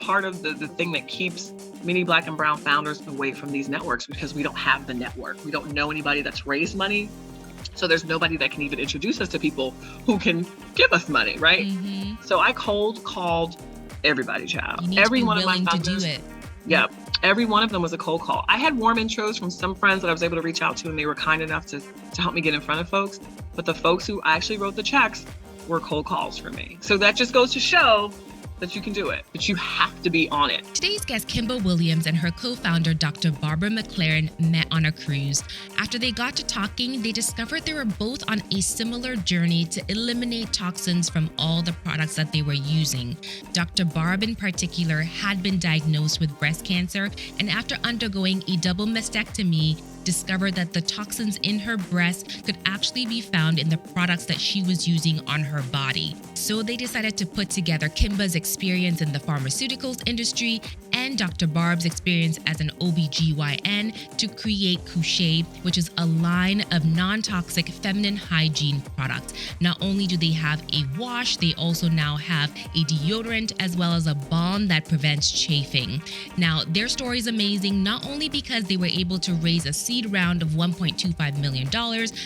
part of the thing that keeps many Black and brown founders away from these networks, because we don't have the network. We don't know anybody that's raised money. So there's nobody that can even introduce us to people who can give us money, right? Mm-hmm. So I cold called everybody, child. You need Every to be one of my willing to founders, do it. yeah, every one of them was a cold call. I had warm intros from some friends that I was able to reach out to, and they were kind enough to help me get in front of folks. But the folks who actually wrote the checks were cold calls for me. So that just goes to show that you can do it, but you have to be on it. Today's guest, Kimba Williams, and her co-founder, Dr. Barbara McLaren, met on a cruise. After they got to talking, they discovered they were both on a similar journey to eliminate toxins from all the products that they were using. Dr. Barb, in particular, had been diagnosed with breast cancer, and after undergoing a double mastectomy, discovered that the toxins in her breast could actually be found in the products that she was using on her body. So they decided to put together Kimba's experience in the pharmaceuticals industry and Dr. Barb's experience as an OBGYN to create Kushae, which is a line of non-toxic feminine hygiene products. Not only do they have a wash, they also now have a deodorant as well as a balm that prevents chafing. Now, their story is amazing, not only because they were able to raise a seed round of $1.25 million,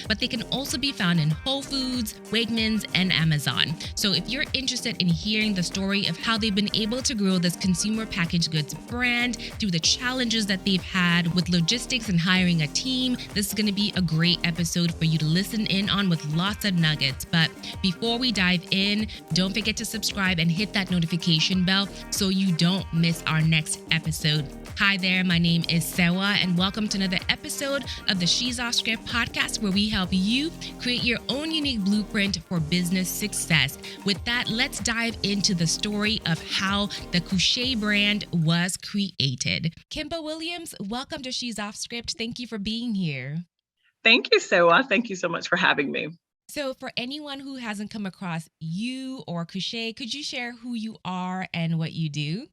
but they can also be found in Whole Foods, Wegmans, and Amazon. So if you're interested in hearing the story of how they've been able to grow this consumer packaged goods brand through the challenges that they've had with logistics and hiring a team, this is going to be a great episode for you to listen in on with lots of nuggets. But before we dive in, don't forget to subscribe and hit that notification bell so you don't miss our next episode. Hi there, my name is Sewa, and welcome to another episode of the She's Off Script podcast, where we help you create your own unique blueprint for business success. With that, let's dive into the story of how the Kushae brand was created. Kimba Williams, welcome to She's Off Script. Thank you for being here. Thank you, Sewa. Thank you so much for having me. So for anyone who hasn't come across you or Kushae, could you share who you are and what you do?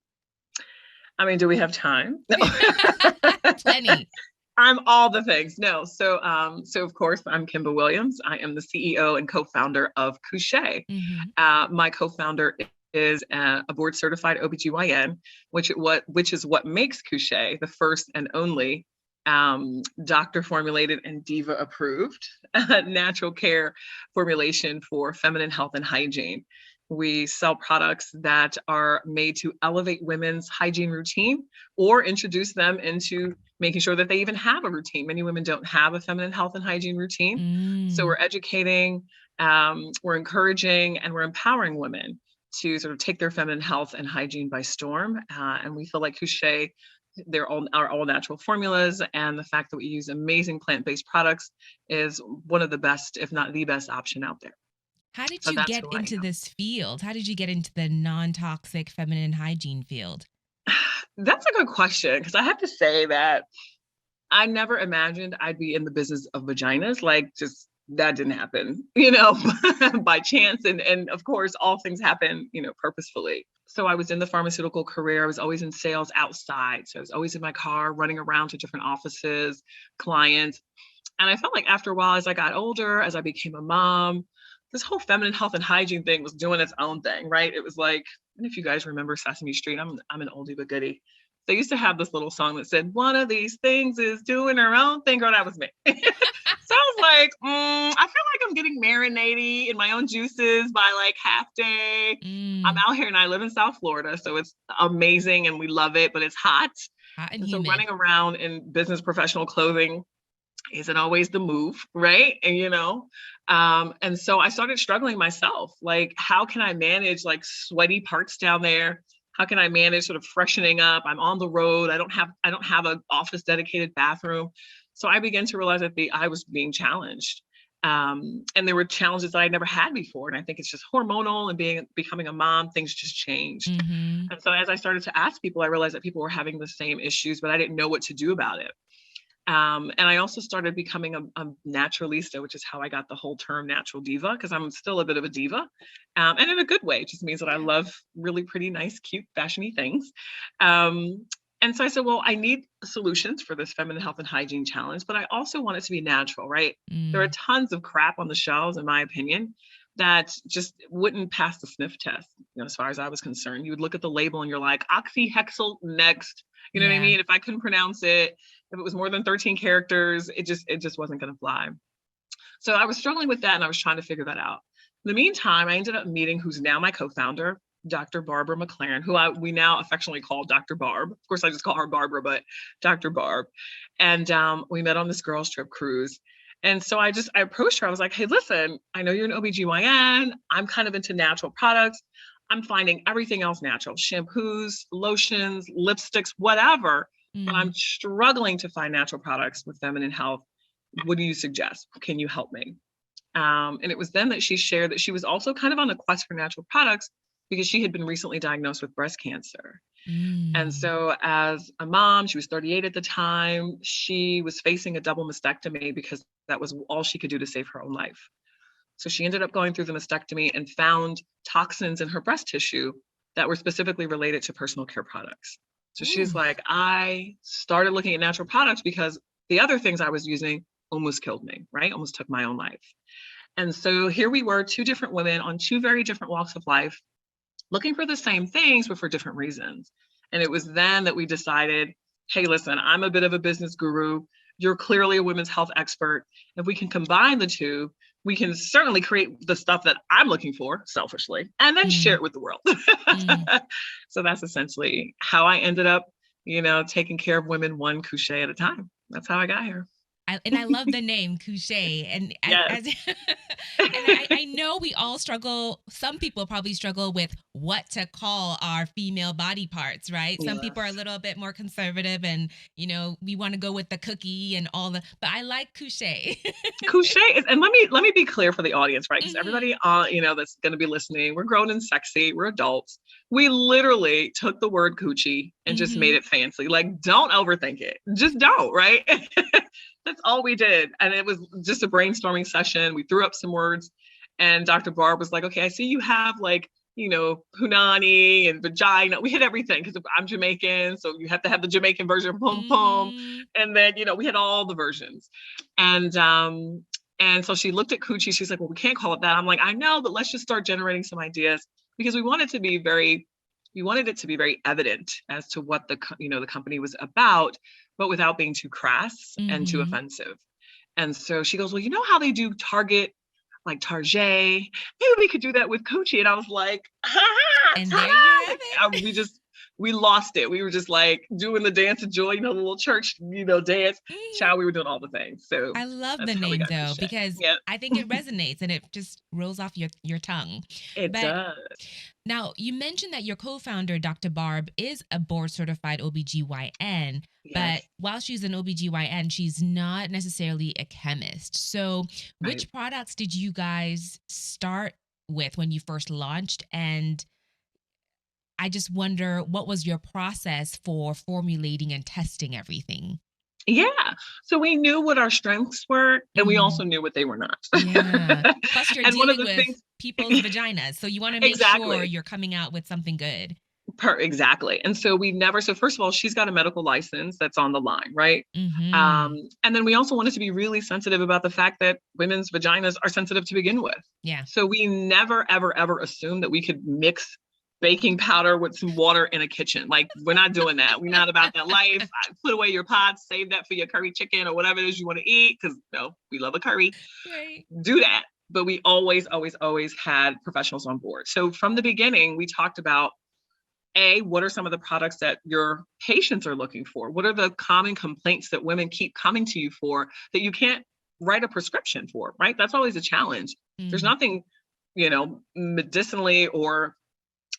I mean, do we have time? No. Plenty. I'm all the things. No. So of course, I'm Kimba Williams. I am the CEO and co-founder of Kushae. Mm-hmm. My co-founder is a board certified OBGYN, which is what makes Kushae the first and only doctor formulated and diva approved natural care formulation for feminine health and hygiene. We sell products that are made to elevate women's hygiene routine or introduce them into making sure that they even have a routine. Many women don't have a feminine health and hygiene routine. So we're educating, we're encouraging, and we're empowering women to sort of take their feminine health and hygiene by storm. And we feel like Kushae, our all natural formulas, and the fact that we use amazing plant-based products is one of the best, if not the best option out there. How did you get into this field? How did you get into the non-toxic feminine hygiene field? That's a good question, because I have to say that I never imagined I'd be in the business of vaginas. Like, just that didn't happen, by chance. And of course, all things happen, purposefully. So I was in the pharmaceutical career. I was always in sales outside. So I was always in my car, running around to different offices, clients. And I felt like after a while, as I got older, as I became a mom, this whole feminine health and hygiene thing was doing its own thing, right? It was like, and if you guys remember Sesame Street, I'm an oldie but goodie. They used to have this little song that said, "One of these things is doing her own thing." Girl, that was me. So I was like, I feel like I'm getting marinated in my own juices by like half day. I'm out here and I live in South Florida, so it's amazing and we love it, but it's hot. And so running around in business professional clothing isn't always the move, right? And so I started struggling myself. Like, how can I manage like sweaty parts down there? How can I manage sort of freshening up? I'm on the road. I don't have an office dedicated bathroom. So I began to realize that I was being challenged. And there were challenges that I'd never had before. And I think it's just hormonal and becoming a mom, things just changed. Mm-hmm. And so as I started to ask people, I realized that people were having the same issues, but I didn't know what to do about it. And I also started becoming a naturalista, which is how I got the whole term natural diva, because I'm still a bit of a diva. And in a good way. It just means that I love really pretty, nice, cute, fashiony things. And so I said, well, I need solutions for this feminine health and hygiene challenge, but I also want it to be natural, right? There are tons of crap on the shelves, in my opinion, that just wouldn't pass the sniff test, as far as I was concerned. You would look at the label and you're like, oxyhexyl next. You know what I Yeah. mean? If I couldn't pronounce it, if it was more than 13 characters, it just wasn't going to fly. So I was struggling with that and I was trying to figure that out. In the meantime, I ended up meeting who's now my co-founder, Dr. Barbara McLaren, who we now affectionately call Dr. Barb. Of course, I just call her Barbara, but Dr. Barb. And we met on this girls trip cruise. And so I approached her. I was like, hey, listen, I know you're an OBGYN. I'm kind of into natural products. I'm finding everything else natural, shampoos, lotions, lipsticks, whatever. But I'm struggling to find natural products with feminine health. What do you suggest? Can you help me? And it was then that she shared that she was also kind of on the quest for natural products because she had been recently diagnosed with breast cancer. And so as a mom, she was 38 at the time, she was facing a double mastectomy because that was all she could do to save her own life. So she ended up going through the mastectomy and found toxins in her breast tissue that were specifically related to personal care products. So she's like, I started looking at natural products because the other things I was using almost killed me, right? Almost took my own life. And so here we were, two different women on two very different walks of life, looking for the same things, but for different reasons. And it was then that we decided, hey, listen, I'm a bit of a business guru. You're clearly a women's health expert. If we can combine the two, we can certainly create the stuff that I'm looking for selfishly and then share it with the world. So that's essentially how I ended up, taking care of women one Kushae at a time. That's how I got here. I love the name Kushae, and Yes. I know we all struggle. Some people probably struggle with what to call our female body parts, right? Some people are a Yes. little bit more conservative, and we want to go with the cookie and all the. But I like Kushae. Kushae is, and let me be clear for the audience, right? Because everybody, Mhm. that's going to be listening, we're grown and sexy, we're adults. We literally took the word coochie and just made Mhm. it fancy. Like, don't overthink it. Just don't, right? That's all we did. And it was just a brainstorming session. We threw up some words and Dr. Barb was like, okay, I see you have like, punani and vagina. We hit everything because I'm Jamaican. So you have to have the Jamaican version, pum pum. Mhm. And then, we had all the versions. And so she looked at coochie. She's like, well, we can't call it that. I'm like, I know, but let's just start generating some ideas because we wanted it to be very evident as to what the company was about, but without being too crass and too Mhm. offensive. And so she goes, well, you know how they do Target, like Target? Maybe we could do that with Coochie. And I was like, And there you ta-da! have Like, it. we lost it. We were just like doing the dance of joy, the little church, dance. Mhm. Child, we were doing all the things. So I love the that's how we name got though, Coochie. because Yeah, I think it resonates and it just rolls off your tongue. it But does. now, you mentioned that your co-founder, Dr. Barb, is a board certified OBGYN, but Yes. while she's an OBGYN, she's not necessarily a chemist. So, Right. which products did you guys start with when you first launched? And I just wonder, what was your process for formulating and testing everything? Yeah. So we knew what our strengths were, and we also Mhm. knew what they were not. Yeah. Plus, you're And one of dealing the with things people's vaginas. So, you want to make sure exactly. you're coming out with something good. Exactly. And so so first of all, she's got a medical license that's on the line, right? Hmm. And then we also wanted to be really sensitive about the fact that women's vaginas are sensitive to begin with. Yeah. So we never, ever, ever assumed that we could mix baking powder with some water in a kitchen. Like, we're not doing that. We're not about that life. Put away your pots, save that for your curry chicken or whatever it is you want to eat. Because we love a curry. Right. Do that. But we always, always, always had professionals on board. So from the beginning, we talked about what are some of the products that your patients are looking for? What are the common complaints that women keep coming to you for that you can't write a prescription for, right? That's always a challenge. There's Mm. nothing, medicinally or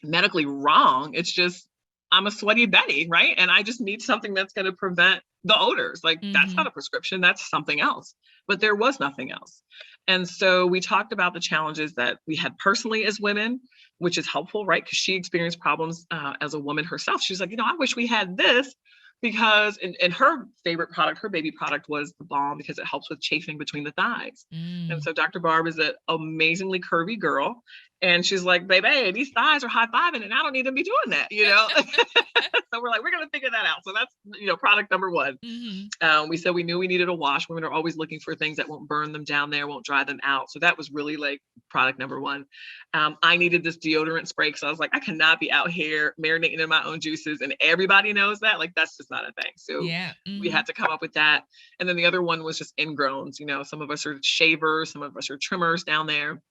medically wrong. It's just, I'm a sweaty Betty, right? And I just need something that's going to prevent the odors. Like, that's not Mhm. a prescription, that's something else. But there was nothing else. And so we talked about the challenges that we had personally as women, which is helpful, right? Because she experienced problems as a woman herself. She's like, I wish we had this because, and her favorite product, her baby product was the balm because it helps with chafing between the thighs. And Mm. so Dr. Barb is an amazingly curvy girl. And she's like, baby, these thighs are high fiving and I don't need to be doing that. So we're like, we're going to figure that out. So that's, product number one. Mhm. We said we knew we needed a wash. Women are always looking for things that won't burn them down there, won't dry them out. So that was really like product number one. I needed this deodorant spray because I was like, I cannot be out here marinating in my own juices, and everybody knows that. Like, that's just not a thing. So Yeah. we had to come up with that. And then the other one was just ingrowns. You know, some of us are shavers, some of us are trimmers down there.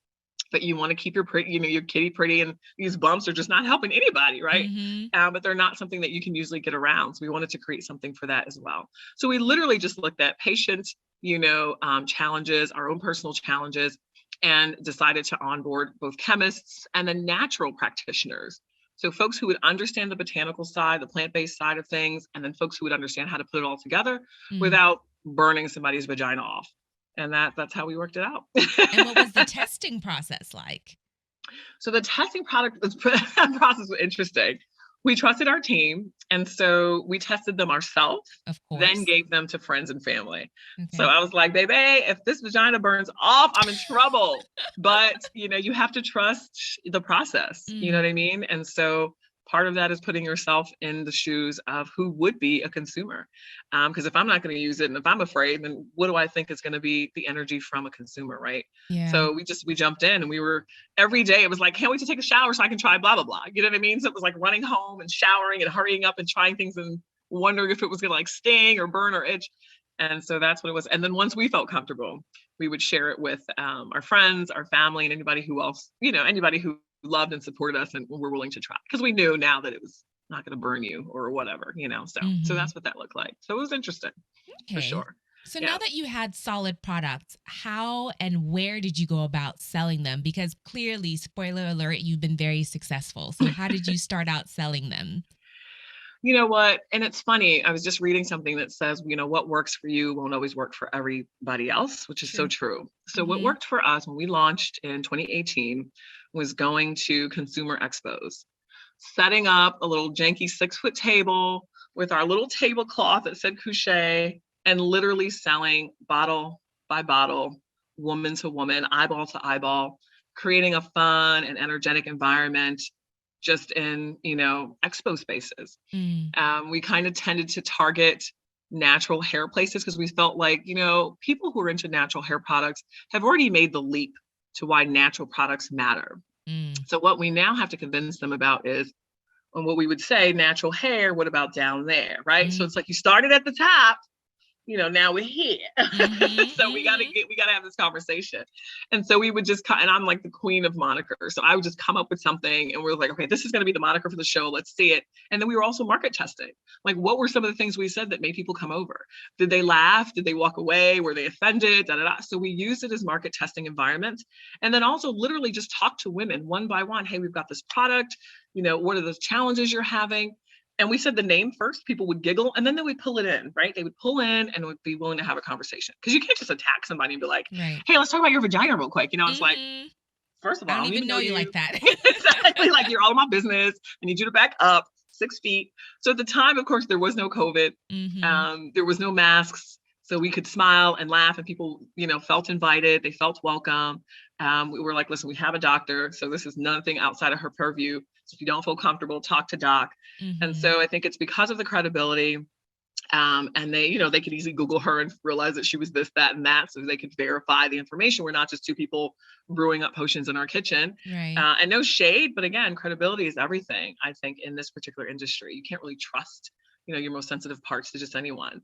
But you want to keep your pretty, you know, your kitty pretty, and these bumps are just not helping anybody, right? But they're not something that you can usually get around. So we wanted to create something for that as well. So we literally just looked at patient, you know, challenges, our own personal challenges, and decided to onboard both chemists and then natural practitioners. So folks who would understand the botanical side, the plant-based side of things, and then folks who would understand how to put it all together without burning somebody's vagina off. And that's how we worked it out. And what was the testing process like? So the testing process was interesting. We trusted our team, and so we tested them ourselves, of course, then gave them to friends and family. Okay. So I was like, baby, if this vagina burns off, I'm in trouble. But, you know, you have to trust the process, you know what I mean? And so part of that is putting yourself in the shoes of who would be a consumer. Because if I'm not going to use it and if I'm afraid, then what do I think is going to be the energy from a consumer, right? Yeah. So we jumped in, and we were, every day it was like, can't wait to take a shower so I can try blah, blah, blah. You know what I mean? So it was like running home and showering and hurrying up and trying things and wondering if it was going to like sting or burn or itch. And so that's what it was. And then once we felt comfortable, we would share it with our friends, our family, and anybody who else, you know, anybody who loved and supported us and were willing to try, because we knew now that it was not going to burn you or whatever, you know. So that's what that looked like. So it was interesting, for sure. So now that you had solid products, how and where did you go about selling them? Because clearly, spoiler alert, you've been very successful. So how did you start out selling them? You know what? And it's funny. I was just reading something that says, you know, what works for you won't always work for everybody else, which is so true. So what worked for us when we launched in 2018 was going to consumer expos, setting up a little janky 6-foot table with our little tablecloth that said Kushae, and literally selling bottle by bottle, woman to woman, eyeball to eyeball, creating a fun and energetic environment just in, you know, expo spaces. We kind of tended to target natural hair places because we felt like, you know, people who are into natural hair products have already made the leap to why natural products matter. So what we now have to convince them about is, and what we would say, natural hair, what about down there, right? So it's like you started at the top, you know, now we're here. So we gotta have this conversation. And so we would just, and I'm like the queen of monikers. So I would just come up with something, and we're like, okay, this is gonna be the moniker for the show. Let's see it. And then we were also market testing. Like, what were some of the things we said that made people come over? Did they laugh? Did they walk away? Were they offended? Da, da, da. So we used it as market testing environments. And then also literally just talk to women one by one. Hey, we've got this product. You know, what are the challenges you're having? And we said the name first, people would giggle, and then they would pull it in, right? They would pull in and would be willing to have a conversation. Because you can't just attack somebody and be like, hey, let's talk about your vagina real quick. You know, it's like, first of all, I don't even know you like that. Exactly, like you're all in my business. I need you to back up 6 feet. So at the time, of course, there was no COVID. There was no masks. So we could smile and laugh, and people, you know, felt invited. They felt welcome. We were like, listen, we have a doctor. So this is nothing outside of her purview. So if you don't feel comfortable, talk to doc. And so I think it's because of the credibility. And they, you know, they could easily Google her and realize that she was this, that, and that. So they could verify the information. We're not just two people brewing up potions in our kitchen. And no shade, but again, credibility is everything, I think, in this particular industry. You can't really trust, you know, your most sensitive parts to just anyone.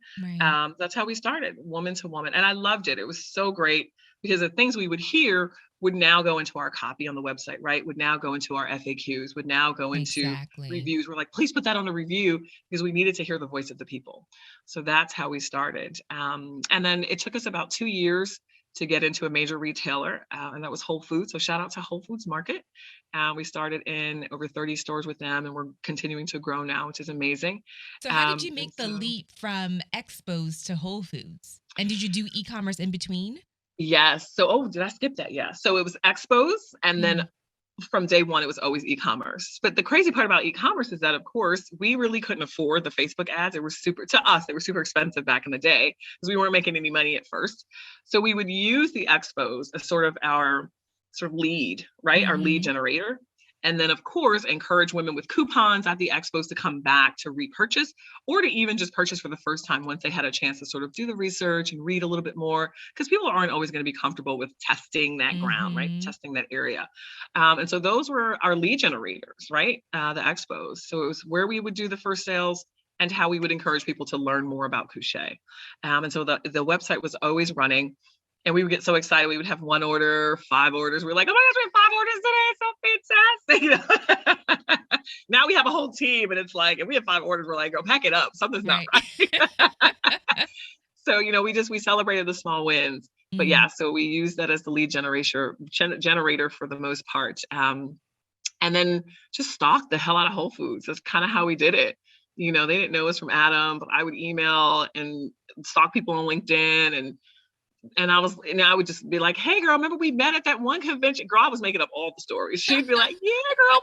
That's how we started, woman to woman. And I loved it. It was so great because the things we would hear would now go into our copy on the website, right? Would now go into our FAQs, would now go into reviews. We're like, please put that on the review, because we needed to hear the voice of the people. So that's how we started. And then it took us about 2 years to get into a major retailer, and that was Whole Foods. So shout out to Whole Foods Market. We started in over 30 stores with them, and we're continuing to grow now, which is amazing. So how did you make the leap from Expos to Whole Foods? And did you do e-commerce in between? Yes. So, did I skip that? Yeah. So it was Expos, and then from day one, it was always e-commerce. But the crazy part about e-commerce is that, of course, we really couldn't afford the Facebook ads. They were super expensive back in the day because we weren't making any money at first. So we would use the Expos as sort of our lead, right? Our lead generator. And then, of course, encourage women with coupons at the expos to come back to repurchase, or to even just purchase for the first time once they had a chance to sort of do the research and read a little bit more, because people aren't always going to be comfortable with testing that ground, right? Testing that area. And so those were our lead generators, right? The expos. So it was where we would do the first sales and how we would encourage people to learn more about Kushae. And so the website was always running. And we would get so excited. We would have 1 order, 5 orders. We're like, oh my gosh, we have 5 orders today. It's so fantastic. Now we have a whole team. And it's like, if we have 5 orders, we're like, go pack it up. Something's not right. So, we celebrated the small wins. But yeah, so we used that as the lead generator for the most part. And then just stalk the hell out of Whole Foods. That's kind of how we did it. They didn't know us from Adam, but I would email and stalk people on LinkedIn, and I would just be like, hey girl, remember we met at that one convention? Girl, I was making up all the stories. She'd be like, yeah, girl,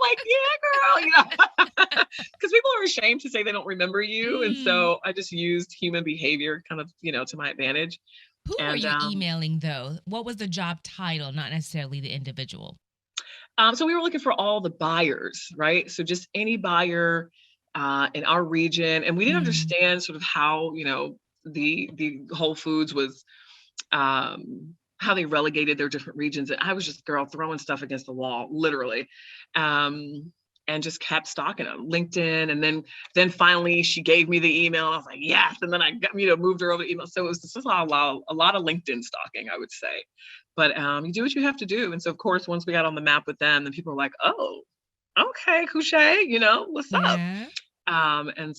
because people are ashamed to say they don't remember you. And so I just used human behavior kind of, to my advantage. Who were you emailing though? What was the job title, not necessarily the individual? So we were looking for all the buyers, right? So just any buyer in our region. And we didn't understand sort of how, the Whole Foods was, how they relegated their different regions. And I was just throwing stuff against the wall, literally. And just kept stalking them, LinkedIn. And then finally she gave me the email. And I was like, yes. And then I got, moved her over to email. So it was just a lot of LinkedIn stalking, I would say. But you do what you have to do. And so, of course, once we got on the map with them, then people were like, oh, okay, Kushae, what's up? And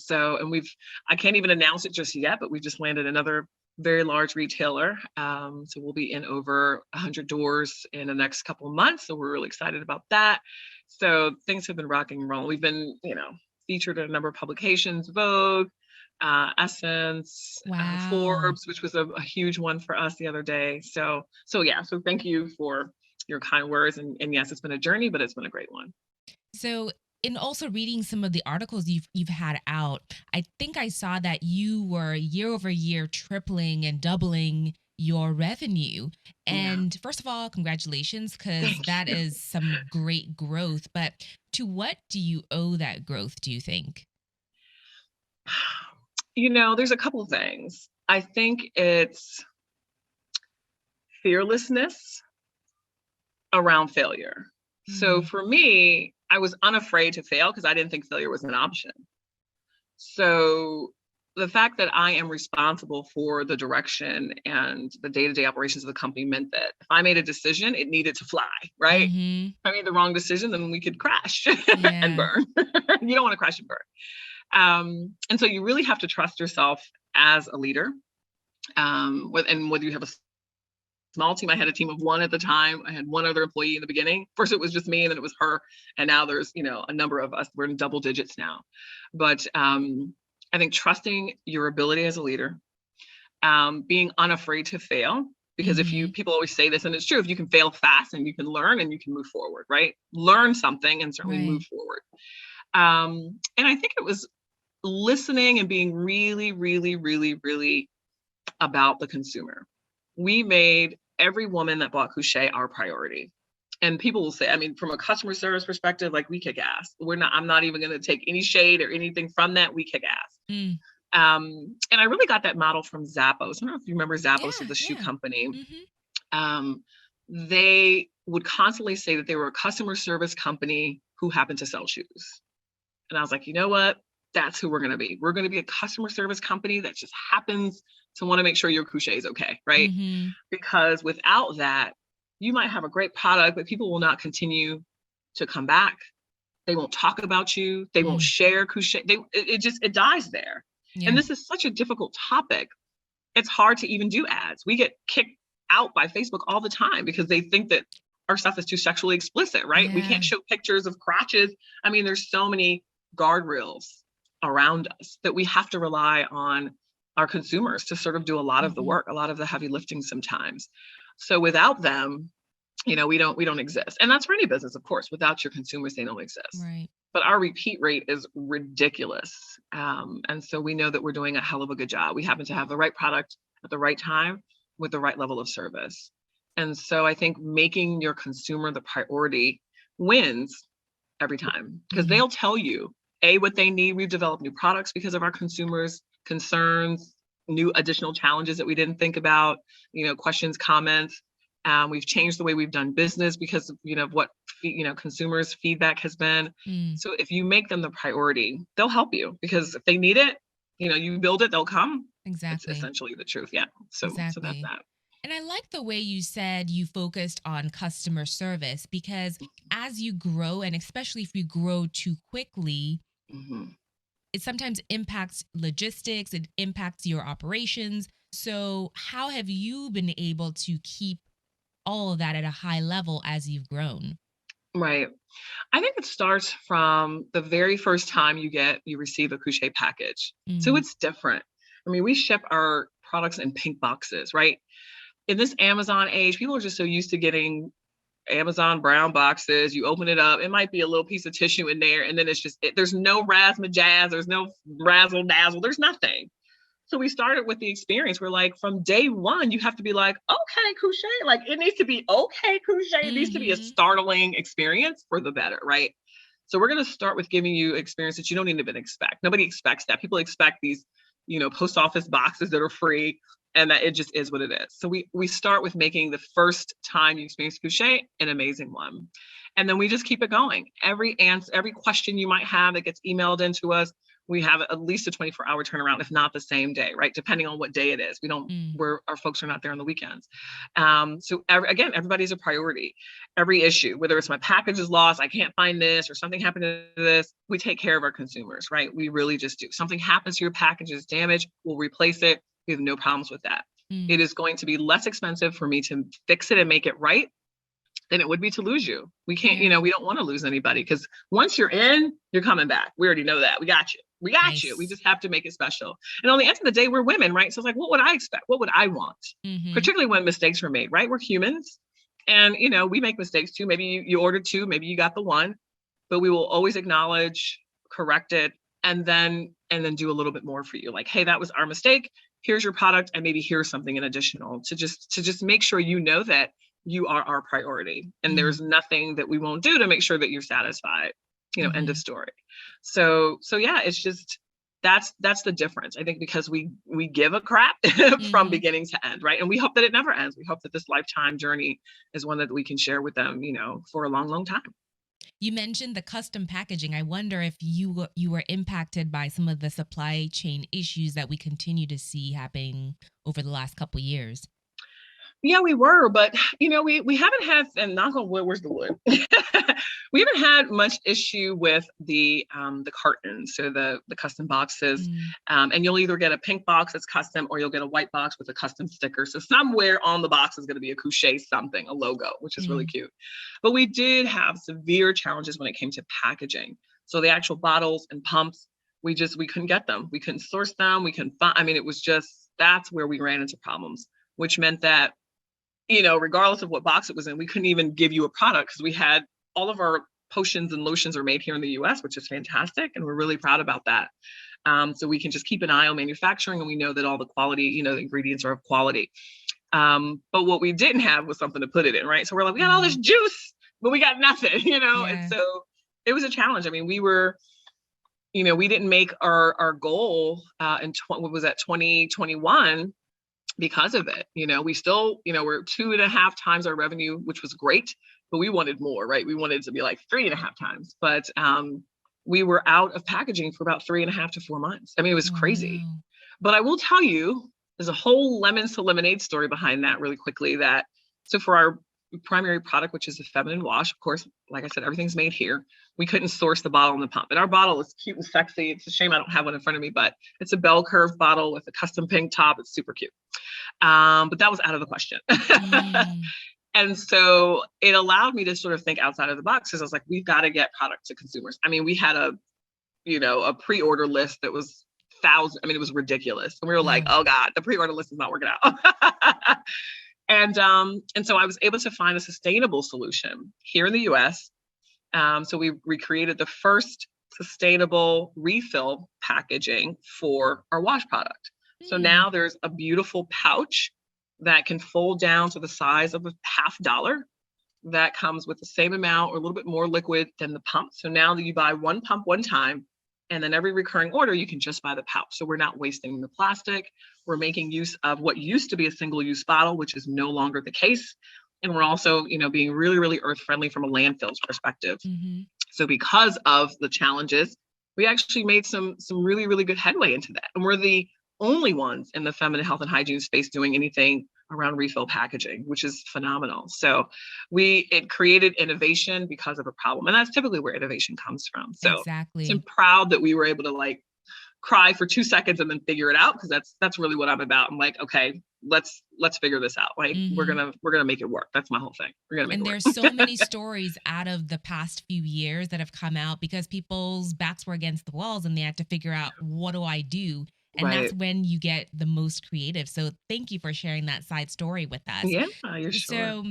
I can't even announce it just yet, but we've just landed another very large retailer. So we'll be in over 100 doors in the next couple of months. So we're really excited about that. So things have been rocking and rolling. We've been, featured in a number of publications, Vogue, Essence, Forbes, which was a huge one for us the other day. So thank you for your kind words. And yes, it's been a journey, but it's been a great one. So in also reading some of the articles you've had out, I think I saw that you were year over year tripling and doubling your revenue. And first of all, congratulations, because that is some great growth. But to what do you owe that growth, do you think? There's a couple of things. I think it's fearlessness around failure. So for me, I was unafraid to fail because I didn't think failure was an option. So the fact that I am responsible for the direction and the day-to-day operations of the company meant that if I made a decision, it needed to fly, right? If I made the wrong decision, then we could crash and burn. You don't want to crash and burn. And so you really have to trust yourself as a leader. And whether you have a small team, I had a team of 1 at the time. I had 1 other employee in the beginning. First, it was just me, and then it was her. And now there's, a number of us. We're in double digits now. But I think trusting your ability as a leader, being unafraid to fail, because people always say this, and it's true, if you can fail fast and you can learn and you can move forward, right? Learn something and certainly move forward. And I think it was listening and being really, really, really, really about the consumer. We made every woman that bought Kushae our priority. And people will say, from a customer service perspective, like, we kick ass. I'm not even going to take any shade or anything from that. We kick ass. And I really got that model from Zappos. I don't know if you remember Zappos, is the shoe company. They would constantly say that they were a customer service company who happened to sell shoes. And I was like, you know what? That's who we're going to be. We're going to be a customer service company that just happens to want to make sure your Kushae is okay, right? Because without that, you might have a great product, but people will not continue to come back. They won't talk about you. They won't share Kushae. It dies there. And this is such a difficult topic. It's hard to even do ads. We get kicked out by Facebook all the time because they think that our stuff is too sexually explicit, right? We can't show pictures of crotches. There's so many guardrails around us that we have to rely on our consumers to sort of do a lot of the work, a lot of the heavy lifting sometimes. So without them, we don't exist. And that's for any business, of course. Without your consumers, they don't exist. Right. But our repeat rate is ridiculous. And so we know that we're doing a hell of a good job. We happen to have the right product at the right time with the right level of service. And so I think making your consumer the priority wins every time, because they'll tell you, what they need. We've developed new products because of our consumers' concerns, new additional challenges that we didn't think about, questions, comments. We've changed the way we've done business because of, what, consumers' feedback has been. So if you make them the priority, they'll help you, because if they need it, you build it, they'll come. It's Exactly. essentially the truth. Yeah. So that's Exactly. that. And I like the way you said you focused on customer service, because as you grow, and especially if you grow too quickly, Mhm. it sometimes impacts logistics, it impacts your operations. So, how have you been able to keep all of that at a high level as you've grown? Right. I think it starts from the very first time you receive a Kushae package. So Mm, it's different. I mean, we ship our products in pink boxes, right? In this Amazon age, people are just so used to getting Amazon brown boxes. You open it up, it might be a little piece of tissue in there, and then there's no razzmatazz, there's no razzle dazzle, there's nothing. So we started with the experience. We're like, from day one, you have to be like, okay, Kushae. Like, it needs to be okay, Kushae. It needs to be a mm-hmm. startling experience for the better, right? So we're going to start with giving you experience that you don't even expect. Nobody expects that. People expect these, post office boxes that are free, and that it just is what it is. So we start with making the first time you experience Kushae an amazing one. And then we just keep it going. Every question you might have that gets emailed into us, we have at least a 24-hour turnaround, if not the same day, right? Depending on what day it is. Mm, Our folks are not there on the weekends. So everybody's a priority. Every issue, whether it's my package is lost, I can't find this, or something happened to this, we take care of our consumers, right? We really just do. Something happens to your package, is damaged, we'll replace it. We have no problems with that. It mm, is going to be less expensive for me to fix it and make it right than it would be to lose you. We can't, yeah. we don't want to lose anybody, because once you're in, you're coming back. We already know that. We got you. We got you. We Nice. just have to make it special. And on the end of the day, we're women, right? So it's like, what would I expect? What would I want? Mm-hmm. Particularly when mistakes were made, right? We're humans. And, we make mistakes too. Maybe you ordered two, maybe you got the one, but we will always acknowledge, correct it, and then do a little bit more for you. Like, hey, that was our mistake. Here's your product, and maybe here's something in additional to just make sure that you are our priority, and Mm, there's nothing that we won't do to make sure that you're satisfied. End mm-hmm. of story. So yeah, it's just that's the difference. I think because we give a crap from Mm-hmm. beginning to end, right? And we hope that it never ends. We hope that this lifetime journey is one that we can share with them, for a long, long time. You mentioned the custom packaging. I wonder if you were impacted by some of the supply chain issues that we continue to see happening over the last couple years. Yeah, we were, but we haven't had, and knock on wood, where's the wood? We haven't had much issue with the cartons, so the custom boxes. Mm, And you'll either get a pink box that's custom, or you'll get a white box with a custom sticker. So somewhere on the box is going to be a Kushae something, a logo, which is really mm, cute. But we did have severe challenges when it came to packaging. So the actual bottles and pumps, we couldn't get them. We couldn't source them. We couldn't find. I mean, it was just, that's where we ran into problems, which meant that, regardless of what box it was in, we couldn't even give you a product, because we had all of our potions and lotions are made here in the US, which is fantastic. And we're really proud about that. So we can just keep an eye on manufacturing, and we know that all the quality, the ingredients are of quality. But what we didn't have was something to put it in, right? So we're like, we got all this mm. juice, but we got nothing, And Yeah. so it was a challenge. I mean, we didn't make our goal what was that, 2021, because of it. We still, we're 2.5 times our revenue, which was great, but we wanted more, right? We wanted it to be like 3.5 times. But we were out of packaging for about 3.5 to 4 months. I mean, it was Oh, crazy. wow. But I will tell you, there's a whole lemons to lemonade story behind that really quickly. So for our primary product, which is the feminine wash, of course, like I said, everything's made here. We couldn't source the bottle and the pump. And our bottle is cute and sexy. It's a shame I don't have one in front of me, but it's a bell curve bottle with a custom pink top. It's super cute. But that was out of the question. Mm, And so it allowed me to sort of think outside of the box, because I was like, we've got to get product to consumers. I mean, we had a pre-order list that was thousand. I mean, it was ridiculous. And we were like, wow. oh God, the pre-order list is not working out. And so I was able to find a sustainable solution here in the US. So we recreated the first sustainable refill packaging for our wash product. So Mm, now there's a beautiful pouch that can fold down to the size of a $50. that comes with the same amount or a little bit more liquid than the pump. So now that you buy one pump one time, and then every recurring order, you can just buy the pouch. So we're not wasting the plastic. We're making use of what used to be a single-use bottle, which is no longer the case. And we're also, being really, really earth-friendly from a landfills perspective. Mm-hmm. So because of the challenges, we actually made some really, really good headway into that. And we're the only ones in the feminine health and hygiene space doing anything around refill packaging, which is phenomenal. So it created innovation because of a problem. And that's typically where innovation comes from. So Exactly. I'm proud that we were able to cry for 2 seconds and then figure it out, because that's really what I'm about. I'm like, okay, let's figure this out. Mm-hmm. We're gonna make it work. That's my whole thing. We're gonna make it work. And there's so many stories out of the past few years that have come out because people's backs were against the walls and they had to figure out, what do I do? And Right. that's when you get the most creative. So thank you for sharing that side story with us. Yeah, you're sure. So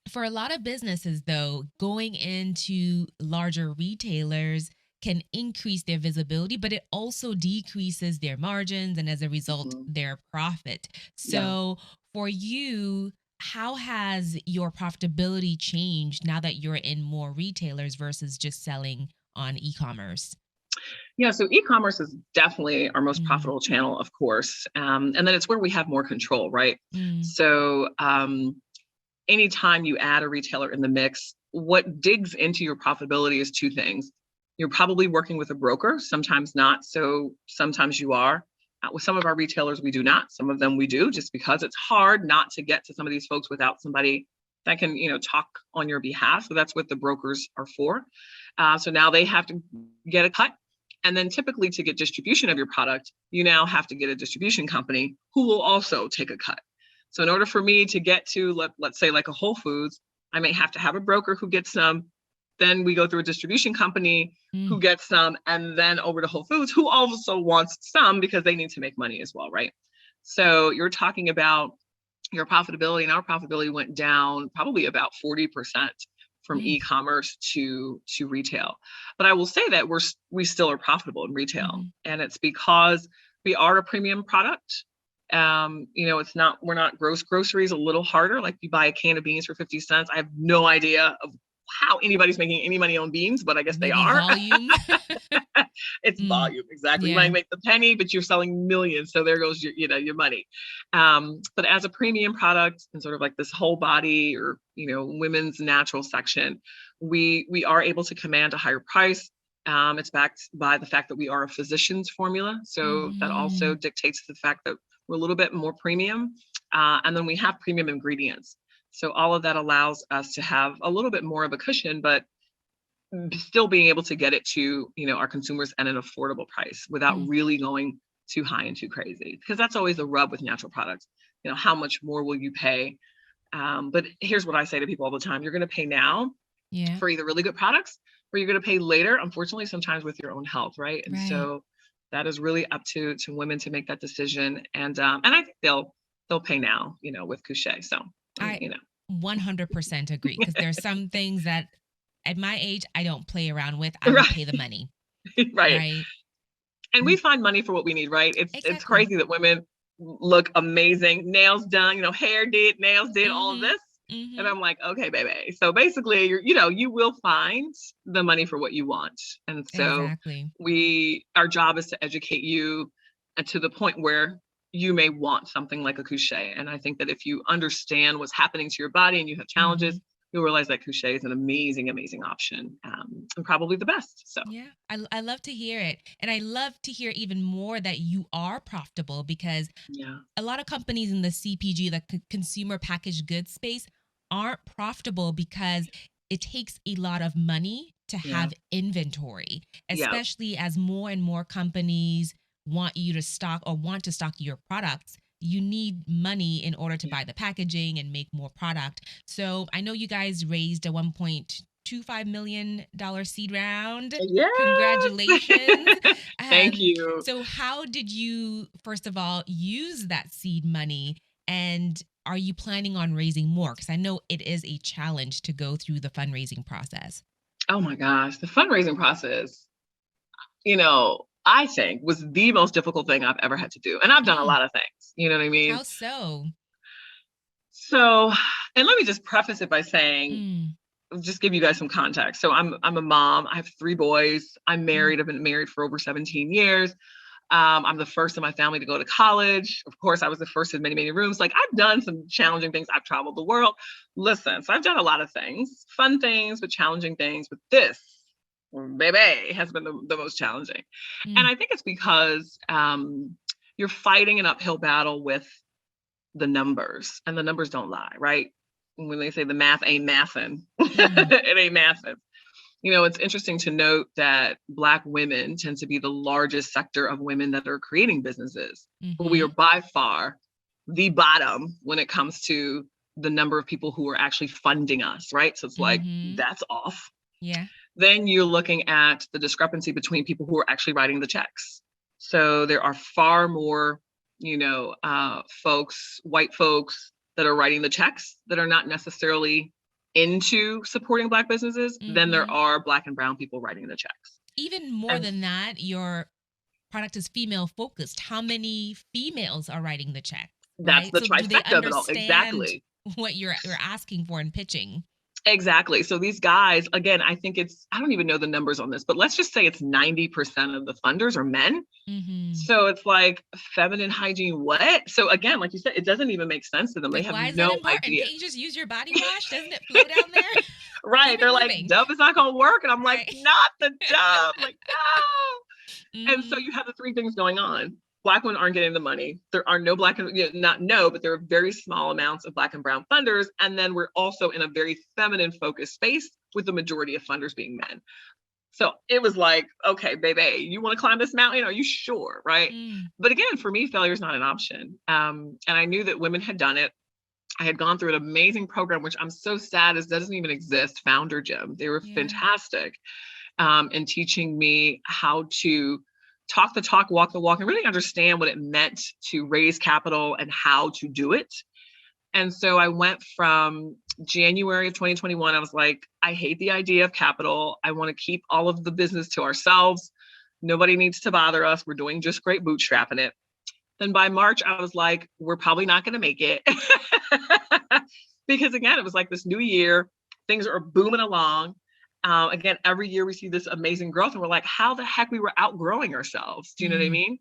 for a lot of businesses, though, going into larger retailers can increase their visibility, but it also decreases their margins and as a result, their profit. So for you, how has your profitability changed now that you're in more retailers versus just selling on e-commerce? Yeah, so e-commerce is definitely our most profitable channel, of course. And then it's where we have more control, right? So anytime you add a retailer in the mix, what digs into your profitability is two things. You're probably working with a broker, sometimes not. So sometimes you are. With some of our retailers, we do not. Some of them we do, just because it's hard not to get to some of these folks without somebody that can, talk on your behalf. So that's what the brokers are for. So now they have to get a cut. And then typically to get distribution of your product, you now have to get a distribution company who will also take a cut. So in order for me to get to, let's say like a Whole Foods, I may have to have a broker who gets some. Then we go through a distribution company who gets some, and then over to Whole Foods, who also wants some because they need to make money as well, right? So you're talking about your profitability, and our profitability went down probably about 40% from e-commerce to retail. But I will say that we still are profitable in retail, and it's because we are a premium product. We're not groceries a little harder. Like you buy a can of beans for 50 cents. I have no idea of how anybody's making any money on beans, but I guess Maybe they are. Volume. It's volume, exactly. Yeah. You might make the penny, but you're selling millions, so there goes your money. But as a premium product and sort of like this whole body or women's natural section, we are able to command a higher price. It's backed by the fact that we are a physician's formula, so that also dictates the fact that we're a little bit more premium, and then we have premium ingredients. So all of that allows us to have a little bit more of a cushion, but still being able to get it to, our consumers at an affordable price without really going too high and too crazy. Because that's always the rub with natural products. How much more will you pay? But here's what I say to people all the time. You're going to pay now for either really good products, or you're going to pay later, unfortunately, sometimes with your own health, right? And so that is really up to women to make that decision. And I think they'll pay now, with Kushae. So I 100% agree, because there's some things that at my age I don't play around with. I will pay the money. Right. And we find money for what we need, right? It's crazy that women look amazing, nails done, hair did, nails did, all of this. And I'm like, okay, baby. So basically, you will find the money for what you want. And so our job is to educate you to the point where you may want something like a Kushae. And I think that if you understand what's happening to your body and you have challenges, you'll realize that Kushae is an amazing, amazing option, and probably the best. So yeah, I love to hear it. And I love to hear even more that you are profitable, because a lot of companies in the CPG, the consumer packaged goods space, aren't profitable because it takes a lot of money to have inventory, especially as more and more companies want you to stock or want to stock your products. You need money in order to buy the packaging and make more product. So I know you guys raised a $1.25 million seed round. Yes. Congratulations. Thank you. So how did you, first of all, use that seed money? And are you planning on raising more? Because I know it is a challenge to go through the fundraising process. Oh my gosh, the fundraising process, I think was the most difficult thing I've ever had to do. And I've done a lot of things, you know what I mean? How so? So, and let me just preface it by saying, Mm, just give you guys some context. So I'm a mom. I have 3 boys. I'm mm, married. I've been married for over 17 years. I'm the first in my family to go to college. Of course, I was the first in many, many rooms. Like I've done some challenging things. I've traveled the world. Listen, so I've done a lot of things, fun things, but challenging things. But this, baby, has been the most challenging. And mm, I think it's because you're fighting an uphill battle with the numbers, and the numbers don't lie, right? When they say the math ain't mathin', mm, it ain't mathin'. It's interesting to note that Black women tend to be the largest sector of women that are creating businesses, but we are mm-hmm, by far the bottom when it comes to the number of people who are actually funding us, right? So it's like, mm-hmm. that's off. Yeah. Then you're looking at the discrepancy between people who are actually writing the checks. So there are far more, folks, white folks that are writing the checks that are not necessarily into supporting Black businesses than there Mm-hmm. are Black and brown people writing the checks. Even more And than that, your product is female focused. How many females are writing the checks, that's right? the So do they trifecta of it all. understand Exactly. what you're asking for and pitching? Exactly. So these guys, again, I think I don't even know the numbers on this, but let's just say it's 90% of the funders are men. Mm-hmm. So it's like feminine hygiene, what? So again, like you said, it doesn't even make sense to them. They Like, have why is that no important? idea. Can't you just use your body wash? Doesn't it flow down there? Right. Keep it They're like, moving. Dove is not going to work. And I'm like, Right. not the Dove. Like, no. And so Mm-hmm. you have the three things going on. Black women aren't getting the money. There are no Black and not no, but there are very small amounts of Black and brown funders. And then we're also in a very feminine focused space with the majority of funders being men. So it was like, okay, baby, you want to climb this mountain? Are you sure? Right. Mm. But again, for me, failure is not an option. And I knew that women had done it. I had gone through an amazing program, which I'm so sad is doesn't even exist, Founder Gym. They were Yeah. fantastic in teaching me how to talk the talk, walk the walk, and really understand what it meant to raise capital and how to do it. And so I went from January of 2021. I was like, I hate the idea of capital. I want to keep all of the business to ourselves. Nobody needs to bother us. We're doing just great bootstrapping it. Then by March, I was like, we're probably not going to make it. Because again, it was like this new year, things are booming along. Again, every year we see this amazing growth, and we're like, how the heck we were outgrowing ourselves? Do you know what I Mm. mean?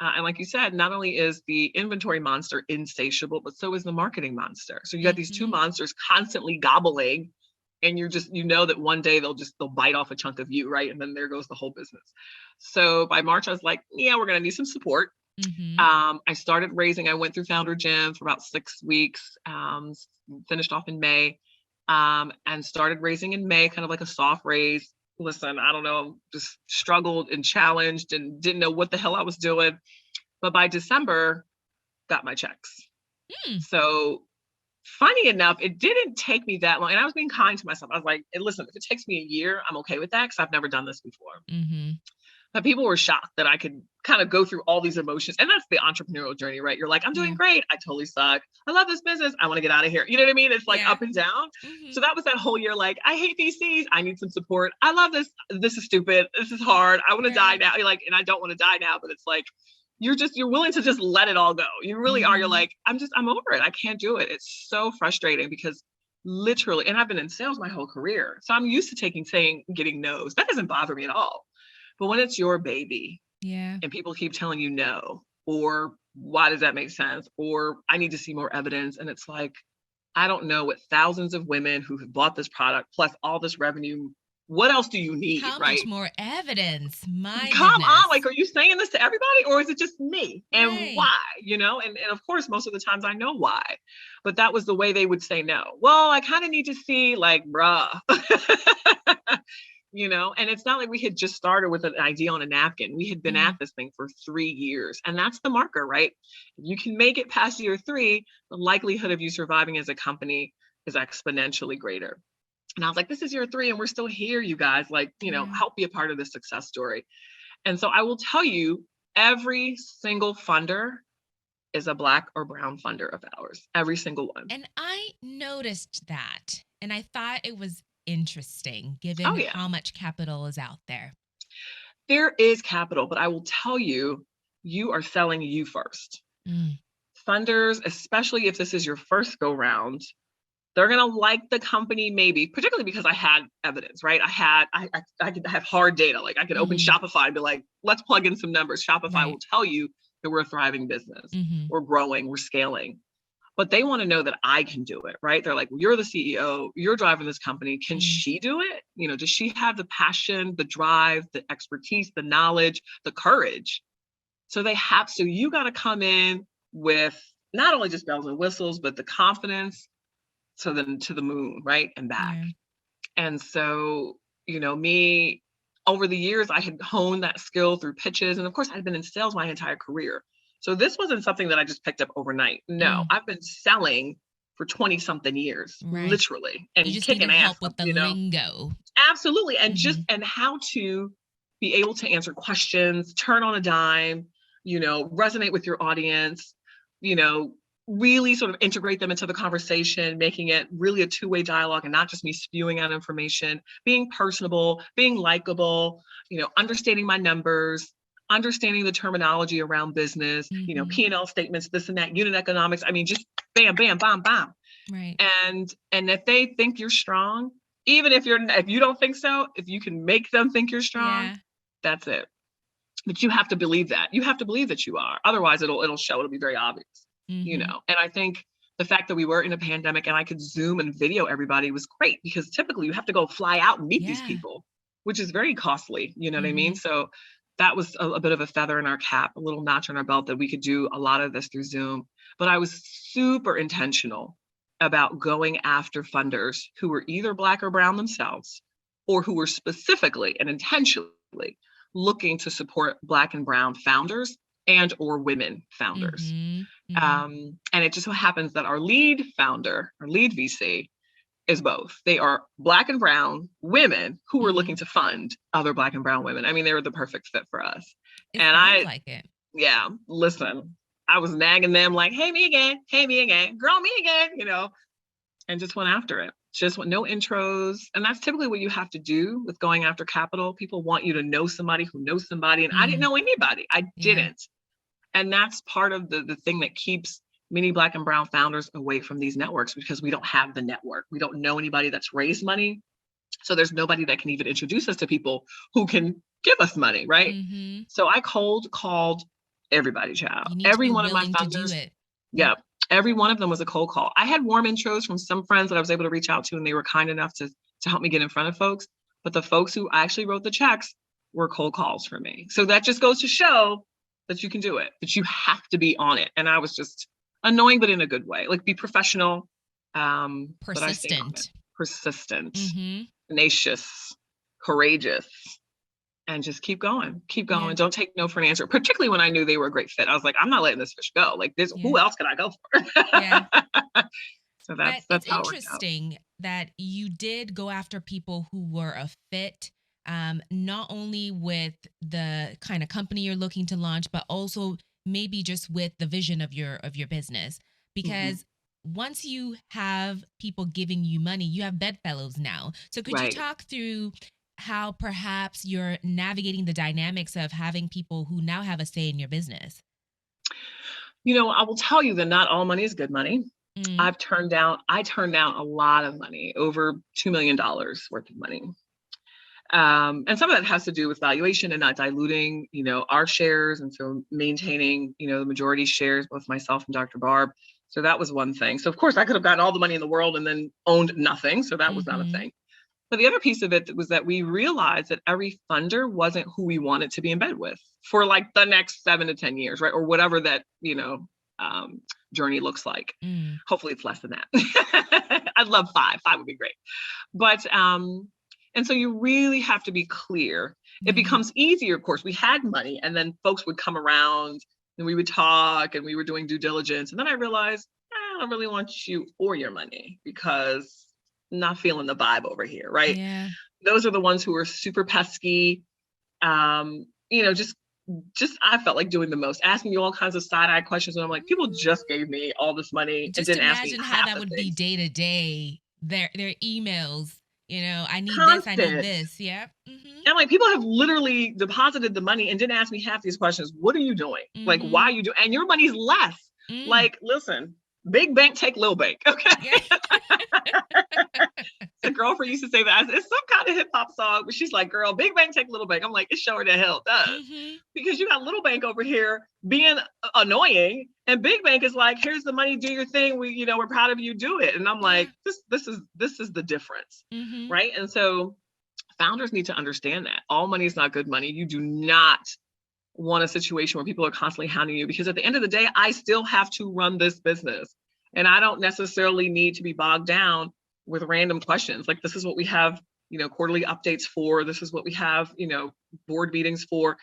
And like you said, not only is the inventory monster insatiable, but so is the marketing monster. So you got these two Mm-hmm. monsters constantly gobbling, and you know that one day they'll bite off a chunk of you, right? And then there goes the whole business. So by March, I was like, yeah, we're gonna need some support. Mm-hmm. I started raising. I went through Founder Gym for about 6 weeks, finished off in May, and started raising in May, kind of like a soft raise. Listen, I don't know, just struggled and challenged and didn't know what the hell I was doing. But by December, got my checks. Mm. So funny enough, it didn't take me that long. And I was being kind to myself. I was like, hey, listen, if it takes me a year, I'm okay with that because I've never done this before. Mm-hmm. But people were shocked that I could kind of go through all these emotions. And that's the entrepreneurial journey, right? You're like, I'm doing Yeah. great. I totally suck. I love this business. I want to get out of here. You know what I mean? It's like Yeah. up and down. Mm-hmm. So that was that whole year, like, I hate VCs. I need some support. I love this. This is stupid. This is hard. I want to die Right. now. You're like, and I don't want to die now, but it's like, you're willing to just let it all go. You really are. You're Mm-hmm. like, I'm over it. I can't do it. It's so frustrating because literally, and I've been in sales my whole career. So I'm used to getting no's. That doesn't bother me at all. But when it's your baby, Yeah. and people keep telling you no, or why does that make sense? Or I need to see more evidence. And it's like, I don't know what thousands of women who have bought this product plus all this revenue, what else do you need, How much right? more evidence? My Come on, goodness. like, are you saying this to everybody or is it just me? And Right. why? And of course, most of the times I know why, but that was the way they would say no. Well, I kind of need to see, like, bruh. And it's not like we had just started with an idea on a napkin. We had been at Mm. this thing for 3 years, and that's the marker, right? If you can make it past year 3, the likelihood of you surviving as a company is exponentially greater. And I was like, this is year 3 and we're still here, you guys, like, Yeah. help be a part of this success story. And so I will tell you, every single funder is a Black or brown funder of ours, every single one. And I noticed that, and I thought it was interesting given Oh yeah, how much capital is out there. there is capital, but I will tell you, you are selling you first. Mm. funders, especially if this is your first go round, they're going to like the company, maybe, particularly because I had evidence, right? I could have hard data. Like I could open Shopify and be like, let's plug in some numbers. Shopify will tell you that we're a thriving business. We're growing, we're scaling. But they want to know that I can do it, right? They're like, well, you're the CEO, you're driving this company. Can she do it? You know, does she have the passion, the drive, the expertise, the knowledge, the courage? So you got to come in with not only just bells and whistles, but the confidence to the moon, right? And back. And so, you know, me, over the years, I had honed that skill through pitches. And of course, I'd been in sales my entire career. So this wasn't something that I just picked up overnight. No, I've been selling for 20 something years, literally. And you just kicking needed ass, help with the lingo. Absolutely. And and how to be able to answer questions, turn on a dime, you know, resonate with your audience, you know, really sort of integrate them into the conversation, making it really a two-way dialogue and not just me spewing out information, being personable, being likable, you know, understanding my numbers, understanding the terminology around business, you know, P&L statements, this and that, unit economics. I mean, just bam, bam, bam, bam. Right. And if they think you're strong, even if you don't think so, if you can make them think you're strong, that's it. But you have to believe that. You have to believe that you are. Otherwise, it'll show. It'll be very obvious. You know, and I think the fact that we were in a pandemic and I could Zoom and video everybody was great, because typically you have to go fly out and meet these people, which is very costly. You know what I mean? So that was a bit of a feather in our cap, a little notch on our belt that we could do a lot of this through Zoom. But I was super intentional about going after funders who were either Black or Brown themselves, or who were specifically and intentionally looking to support Black and Brown founders and or women founders. And it just so happens that our lead founder, our lead VC, is both. They are Black and Brown women who were looking to fund other Black and Brown women. I mean, they were the perfect fit for us. I like it. Yeah, listen, I was nagging them like, hey, me again, girl, me again, you know, and just went after it. Just no intros. And that's typically what you have to do with going after capital. People want you to know somebody who knows somebody. And I didn't know anybody. I didn't. And that's part of the thing that keeps many Black and Brown founders away from these networks, because we don't have the network. We don't know anybody that's raised money. So there's nobody that can even introduce us to people who can give us money, right? So I cold called everybody, child. Every one of my founders. Yeah. Every one of them was a cold call. I had warm intros from some friends that I was able to reach out to, and they were kind enough to help me get in front of folks. But the folks who actually wrote the checks were cold calls for me. So that just goes to show that you can do it, that you have to be on it. And I was just annoying, but in a good way. Like, be professional. Persistent, tenacious, courageous, and just keep going. Don't take no for an answer, particularly when I knew they were a great fit. I was like, I'm not letting this fish go. Like, this, who else can I go for? So that's how interesting that you did go after people who were a fit, not only with the kind of company you're looking to launch, but also maybe just with the vision of your business. Because once you have people giving you money, you have bedfellows now. So could you talk through how perhaps you're navigating the dynamics of having people who now have a say in your business? You know, I will tell you that not all money is good money. I turned down a lot of money, over $2 million worth of money. And some of that has to do with valuation and not diluting, you know, our shares. And so maintaining, you know, the majority shares, both myself and Dr. Barb. So that was one thing. So of course I could have gotten all the money in the world and then owned nothing. So that was not a thing. But the other piece of it was that we realized that every funder wasn't who we wanted to be in bed with for like the next 7 to 10 years, right? Or whatever that, you know, journey looks like. Hopefully it's less than that. I'd love 5. 5 would be great. But, and so you really have to be clear. It becomes easier, of course. We had money, and then folks would come around and we would talk and we were doing due diligence. And then I realized, I don't really want you or your money, because I'm not feeling the vibe over here, right? Yeah. Those are the ones who are super pesky. You know, just I felt like doing the most, asking you all kinds of side-eye questions. And I'm like, people just gave me all this money and didn't ask me. Just imagine how that would be day to day. Their emails. You know, I need Constant. this, I need this. Yeah. And like, people have literally deposited the money and didn't ask me half these questions. What are you doing? Like, why are you doing? And your money's less. Mm. Like, listen, big bank take little bank. Okay. Yeah. The girlfriend used to say that. It's some kind of hip hop song, but she's like, girl, big bank take little bank. I'm like, it sure the hell does. Mm-hmm. Because you got little bank over here being annoying, and big bank is like, here's the money, do your thing. We're proud of you, do it. And I'm Yeah. like, this is the difference. Mm-hmm. Right. And so founders need to understand that all money is not good money. You do not want a situation where people are constantly hounding you, because at the end of the day, I still have to run this business, and I don't necessarily need to be bogged down with random questions. Like, this is what we have, quarterly updates for. This is what we have, board meetings for.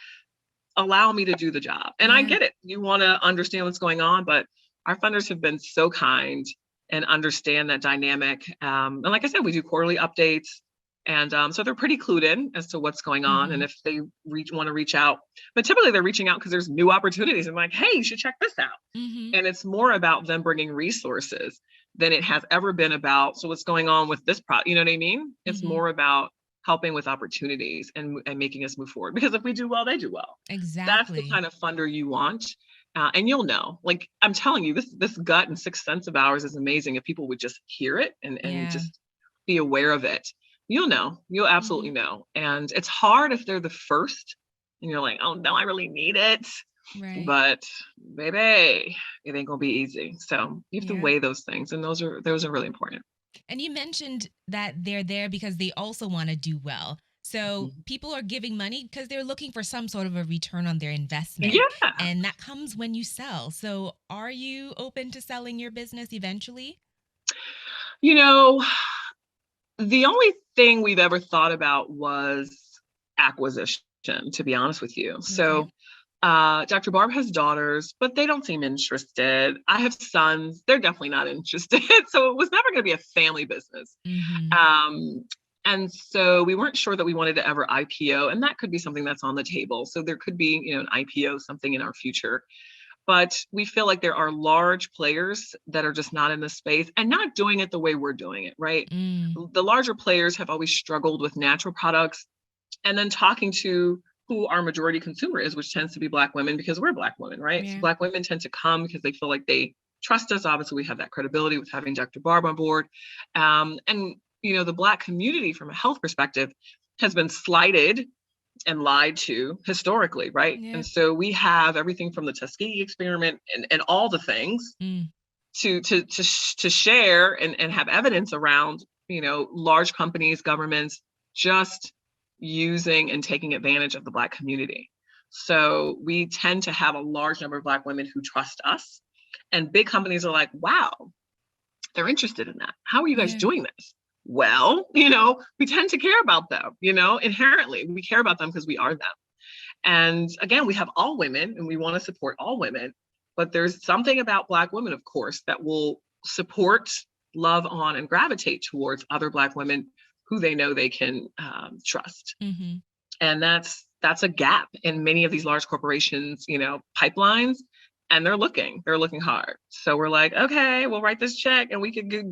Allow me to do the job. And I Yeah. get it. You want to understand what's going on, but our funders have been so kind and understand that dynamic. And like I said, we do quarterly updates. And so they're pretty clued in as to what's going on. Mm-hmm. And if they want to reach out, but typically they're reaching out because there's new opportunities. And like, hey, you should check this out. Mm-hmm. And it's more about them bringing resources than it has ever been about, so what's going on with this product? You know what I mean? It's Mm-hmm. more about helping with opportunities and making us move forward. Because if we do well, they do well. That's the Exactly. kind of funder you want. And you'll know, like I'm telling you, this gut and sixth sense of ours is amazing. If people would just hear it and Yeah. just be aware of it, you'll absolutely know. And it's hard if they're the first and you're like, oh no, I really need it. Right. But baby, it ain't gonna be easy. So you have to Yeah. weigh those things, and those are really important. And you mentioned that they're there because they also want to do well. So Mhm. people are giving money because they're looking for some sort of a return on their investment. Yeah. And that comes when you sell. So are you open to selling your business eventually? You know, the only thing we've ever thought about was acquisition, to be honest with you. Okay. So Dr. Barb has daughters, but they don't seem interested. I have sons, they're definitely not interested. So it was never going to be a family business. Mm-hmm. And so we weren't sure that we wanted to ever IPO, and that could be something that's on the table. So there could be, an IPO, something in our future. But we feel like there are large players that are just not in the space and not doing it the way we're doing it, right? Mm. The larger players have always struggled with natural products, and then talking to who our majority consumer is, which tends to be Black women, because we're Black women, right? So Yeah. Black women tend to come because they feel like they trust us. Obviously, we have that credibility with having Dr. Barb on board. And, the Black community from a health perspective has been slighted and lied to historically, right? Yeah. And so we have everything from the Tuskegee experiment and all the things Mm. to share and have evidence around, large companies, governments just using and taking advantage of the Black community. So we tend to have a large number of Black women who trust us, and big companies are like, wow, they're interested in that. How are you guys Yeah. doing this? Well, we tend to care about them, inherently. We care about them because we are them. And again, we have all women and we want to support all women, but there's something about Black women, of course, that will support, love on, and gravitate towards other Black women who they know they can trust. Mm-hmm. And that's a gap in many of these large corporations, pipelines, and they're looking hard. So we're like, okay, we'll write this check and we can get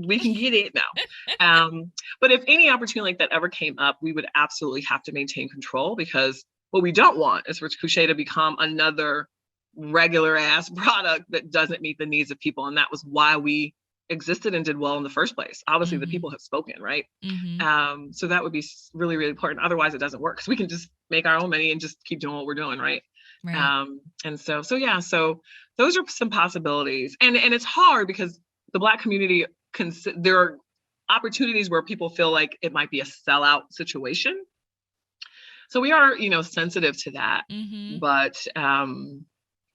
it now. But if any opportunity like that ever came up, we would absolutely have to maintain control, because what we don't want is for Kushae to become another regular ass product that doesn't meet the needs of people. And that was why we existed and did well in the first place. Obviously, the people have spoken, right? Mm-hmm. So that would be really, really important. Otherwise, it doesn't work. So we can just make our own money and just keep doing what we're doing, right? Right. And so those are some possibilities. And it's hard because the Black community, there are opportunities where people feel like it might be a sellout situation. So we are, sensitive to that. Mm-hmm. But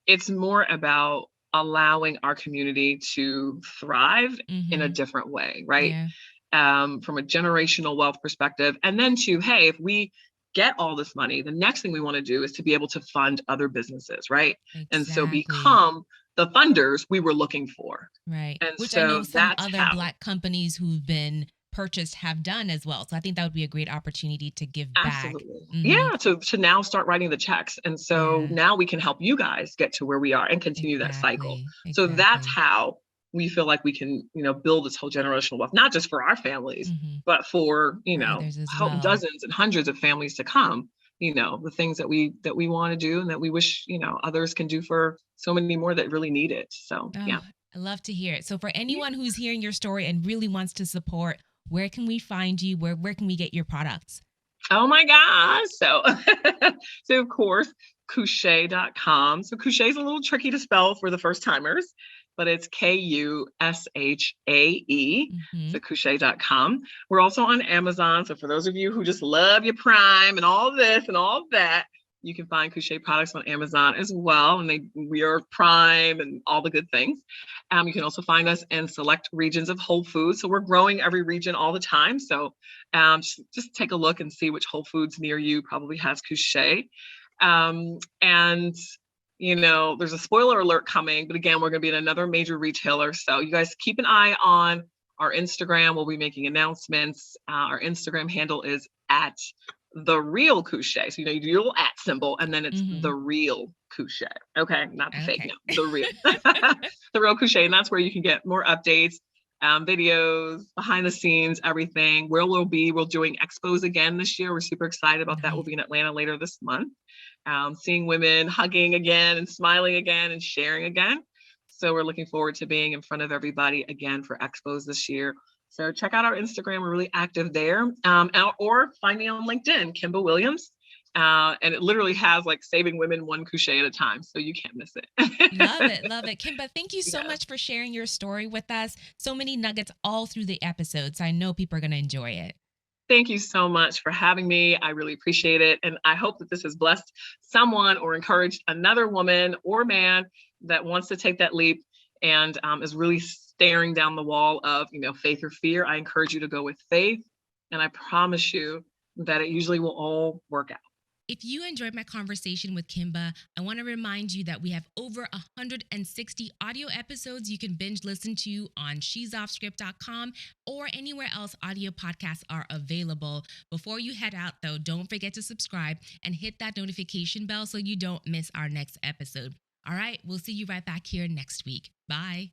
it's more about allowing our community to thrive in a Mm-hmm. different way, right? Yeah. From a generational wealth perspective. And then hey, if we get all this money, the next thing we want to do is to be able to fund other businesses, right? And so Exactly. become the funders we were looking for. Right. And Which so I know some that's other how. Black companies who've been purchased have done as well. So I think that would be a great opportunity to give back. Absolutely. Mm-hmm. Yeah. To now start writing the checks. And so Yeah. now we can help you guys get to where we are and continue that cycle. Exactly. So that's how we feel like we can, build this whole generational wealth, not just for our families, Mm-hmm. but for, For others as help well. dozens and hundreds of families to come, the things that we want to do and that we wish, others can do for so many more that really need it. So yeah. Oh, I love to hear it. So for anyone who's hearing your story and really wants to support, where can we find you? Where can we get your products? Oh my gosh. So, so of course, Kushae.com. So Kushae is a little tricky to spell for the first timers, but it's Kushae. Hmm. So Kushae.com. We're also on Amazon. So for those of you who just love your Prime and all this and all that, you can find Kushae products on Amazon as well. And we are Prime and all the good things. You can also find us in select regions of Whole Foods. So we're growing every region all the time. So just take a look and see which Whole Foods near you probably has Kushae. And there's a spoiler alert coming, but again, we're going to be in another major retailer. So you guys keep an eye on our Instagram. We'll be making announcements. Our Instagram handle is at the real Kushae. So, you do your little at symbol and then it's the real Kushae. Okay. Not the fake. Okay. No, the real, the real Kushae. And that's where you can get more updates, videos, behind the scenes, everything. Where we're doing expos again this year. We're super excited about that. We'll be in Atlanta later this month. Seeing women hugging again and smiling again and sharing again. So we're looking forward to being in front of everybody again for expos this year. So check out our Instagram. We're really active there. Or find me on LinkedIn, Kimba Williams. And it literally has like saving women one Kushae at a time. So you can't miss it. Love it. Love it. Kimba, thank you so Yeah. much for sharing your story with us. So many nuggets all through the episodes. I know people are going to enjoy it. Thank you so much for having me. I really appreciate it. And I hope that this has blessed someone or encouraged another woman or man that wants to take that leap and is really staring down the wall of, faith or fear. I encourage you to go with faith. And I promise you that it usually will all work out. If you enjoyed my conversation with Kimba, I want to remind you that we have over 160 audio episodes you can binge listen to on she'soffscript.com or anywhere else audio podcasts are available. Before you head out, though, don't forget to subscribe and hit that notification bell so you don't miss our next episode. All right, we'll see you right back here next week. Bye.